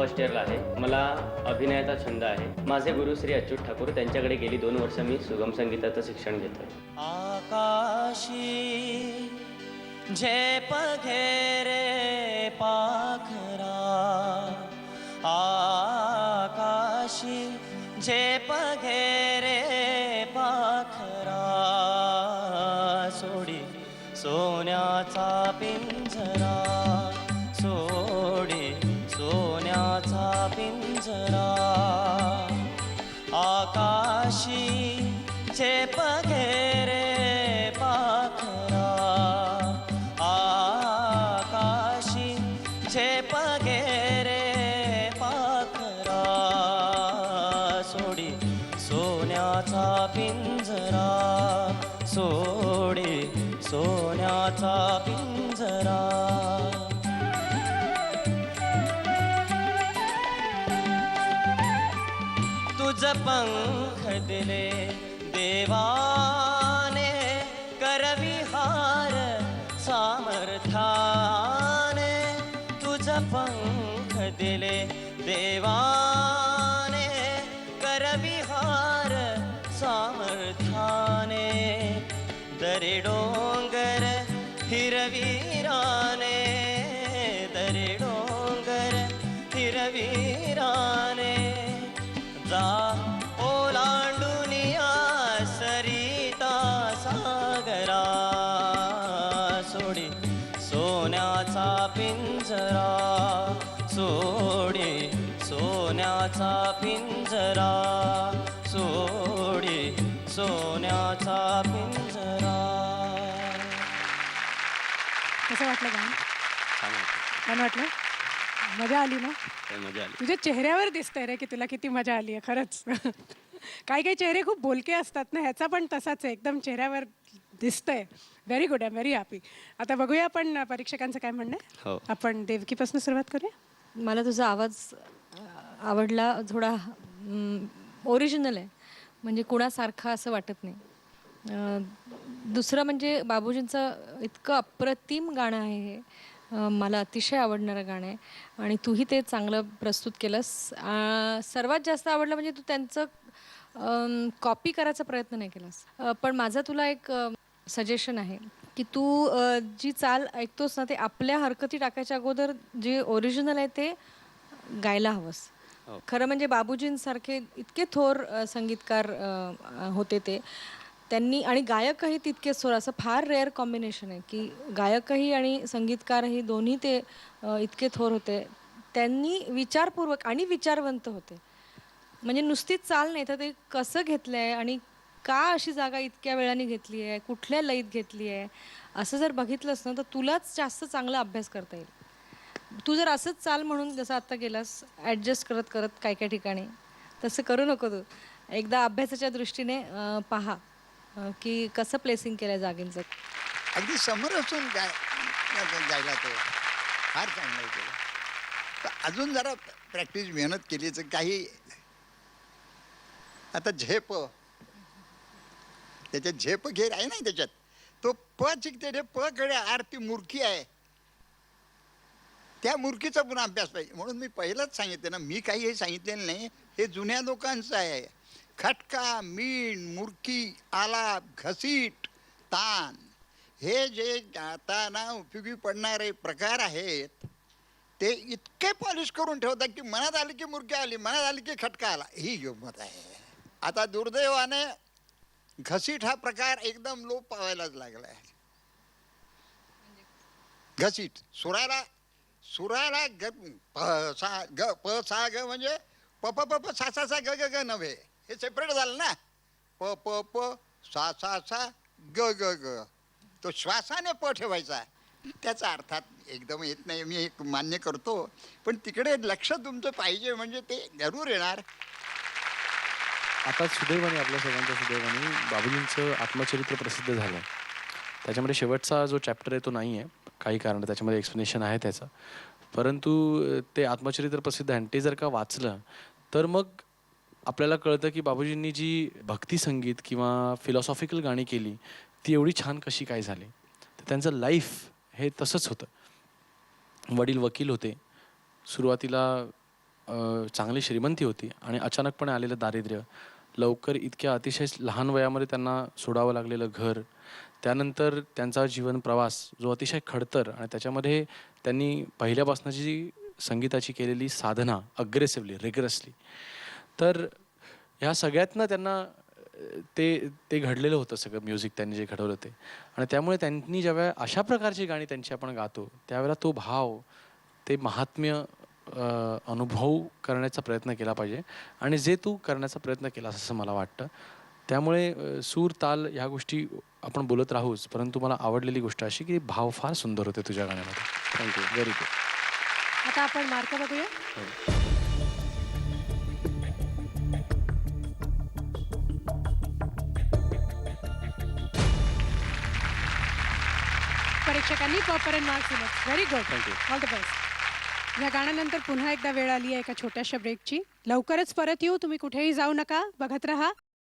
First इयरला आहे. मला अभिनयाचा छंद आहे. माझे गुरु श्री अच्युत ठाकूर, त्यांच्याकडे गेली 2 वर्ष मी सुगम संगीताचं शिक्षण घेतोय. आकाशी झेप घेरे पाखरा, आकाशी झेप घेरे पाखरा, सोडी सोन्याचा पिंजरा, सोडी सोन्याचा पिंजरा, आकाशी झेप घेरे पाखरा, आकाशी झेप घेरे पाखरा, सोडी सोन्याचा पिंजरा, सोडी सोन्याचा पिंजरा. तुझ पंख दिले देवाने, करविहार सामर्थ्याने, तुझ पंख दिले देवाने, करविहार सामर्थ्याने, दरे डोंगर हिरवीराने, दरे डोंगर हिरवीराने, जा ओलांडुनिया सरिता सागरा, सोडी सोन्याचा पिंजरा, सोडी सोन्याचा पिंजरा, सोडी सोन्याचा पिंजरा. कसं वाटलं गाणं? छान वाटलं. छान वाटलं? मजा आली ना? मजा आली. तुझ्या चेहऱ्यावर दिसतंय रे की तुला किती मजा आली आहे खरंच. काही काही चेहरे खूप बोलके असतात ना, ह्याचा पण तसाच आहे, एकदम चेहऱ्यावर दिसतंय. Very good, I am very happy. आता बघूया आपण परीक्षकांचं काय म्हणणं आहे. हो. आपण देवकीपासून सुरुवात करूया. मला तुझा आवाज आवडला, थोडा ओरिजिनल आहे, म्हणजे कुणासारखा असं वाटत नाही. दुसरं म्हणजे बाबूजींचं इतकं अप्रतिम गाणं आहे हे, मला अतिशय आवडणारं गाणं आहे आणि तूही ते चांगलं प्रस्तुत केलंस. सर्वात जास्त आवडलं म्हणजे तू त्यांचं कॉपी करायचा प्रयत्न नाही केलास. पण माझा तुला एक सजेशन आहे की तू जी चाल ऐकतोस ना, ते आपल्या हरकती टाकायच्या अगोदर जे ओरिजिनल आहे ते गायला हवंस. खरं म्हणजे बाबूजींसारखे इतके थोर संगीतकार होते ते, त्यांनी, आणि गायकही तितकेच थोर, असं फार रेअर कॉम्बिनेशन आहे की गायकही आणि संगीतकारही दोन्ही ते इतके थोर होते. त्यांनी विचारपूर्वक आणि विचारवंत होते, म्हणजे नुसतीच चाल नाही तर ते कसं घेतलं आहे आणि का अशी जागा इतक्या वेळाने घेतली आहे, कुठल्या लयीत घेतली आहे, असं जर बघितलंस ना तर तुलाच जास्त चांगला अभ्यास करता येईल. तू जर असंच चाल म्हणून जसं आत्ता गेलास ॲडजस्ट करत करत काय काय ठिकाणी, तसं करू नको. तू एकदा अभ्यासाच्या दृष्टीने पहा की कसं प्लेसिंग केलं जागेंचं. अगदी समोर असून गायला तो फार चांगलं केलं. तर अजून जरा प्रॅक्टिस मेहनत केली तर काही. आता झेप, त्याच्यात झेप घेर आहे ना, त्याच्यात तो प चिकते रे, प कडे आरती मूर्खी आहे, त्या मूर्खीचा पुन्हा अभ्यास पाहिजे. म्हणून मी पहिलंच सांगितलं ना, मी काही हे सांगितलेलं नाही, हे जुन्या लोकांचं आहे. खटका, मीण, मुर्की, आलाप, घसीट, तान, हे जे गाताना उपयोगी पडणारे प्रकार आहेत ते इतके पॉलिश करून ठेवतात की मनात आली की मुर्की आली, मनात आली की खटका आला, ही गंमत आहे. आता दुर्दैवाने घसीट हा प्रकार एकदम लोप पावायलाच लागला आहे. घसीट सुराला सुराला ग प सा ग प सा ग म्हणजे प प प प सा सा सा ग ग ग नव्हे, हे सेपरेट झालं ना. प प प सा सा सा ग ग ग, तो श्वासाने प ठेवायचा. त्याचा अर्थात एकदम येत नाही, मी एक मान्य करतो, पण तिकडे लक्ष तुमचं पाहिजे, म्हणजे ते जरूर येणार. आता सुदैवाने, आपल्या सगळ्यांच्या सुदैवाने बाबूजींचं आत्मचरित्र प्रसिद्ध झालं. त्याच्यामध्ये शेवटचा जो चॅप्टर आहे तो नाही आहे, काही कारण त्याच्यामध्ये एक्सप्लेनेशन आहे त्याचं, परंतु ते आत्मचरित्र प्रसिद्ध आहे. ते जर का वाचलं तर मग आपल्याला कळतं की बाबूजींनी जी भक्ती संगीत किंवा फिलॉसॉफिकल गाणी केली ती एवढी छान कशी काय झाली. तर त्यांचं लाईफ हे तसंच होतं. वडील वकील होते, सुरुवातीला चांगली श्रीमंती होती आणि अचानकपणे आलेलं दारिद्र्य, लवकर इतक्या अतिशय लहान वयामध्ये त्यांना सोडावं लागलेलं घर, त्यानंतर त्यांचा जीवन प्रवास जो अतिशय खडतर आणि त्याच्यामध्ये त्यांनी पहिल्यापासूनची जी संगीताची केलेली साधना अग्रेसिव्हली रिगरसली, तर ह्या सगळ्यातनं त्यांना ते ते घडलेलं होतं सगळं म्युझिक त्यांनी जे घडवलं ते. आणि त्यामुळे त्यांनी ज्यावेळेला अशा प्रकारची गाणी त्यांची आपण गातो त्यावेळेला तो भाव, ते महात्म्य अनुभव करण्याचा प्रयत्न केला पाहिजे आणि जे तू करण्याचा प्रयत्न केलास असं मला वाटतं. त्यामुळे सूर ताल ह्या गोष्टी आपण बोलत राहूच, परंतु मला आवडलेली गोष्ट अशी की भाव फार सुंदर होते तुझ्या गाण्यामध्ये. Thank you, very good. आता आपण मार्क बघूया. परीक्षकांनी प्रॉपर अँड मार्क्स दिले. Very good. Thank you. All the best. या गाण्यानंतर पुन्हा एकदा वेळ आली आहे एका छोट्याशा ब्रेकची. लवकरच परत येऊ. तुम्ही कुठेही जाऊ नका. बघत राहा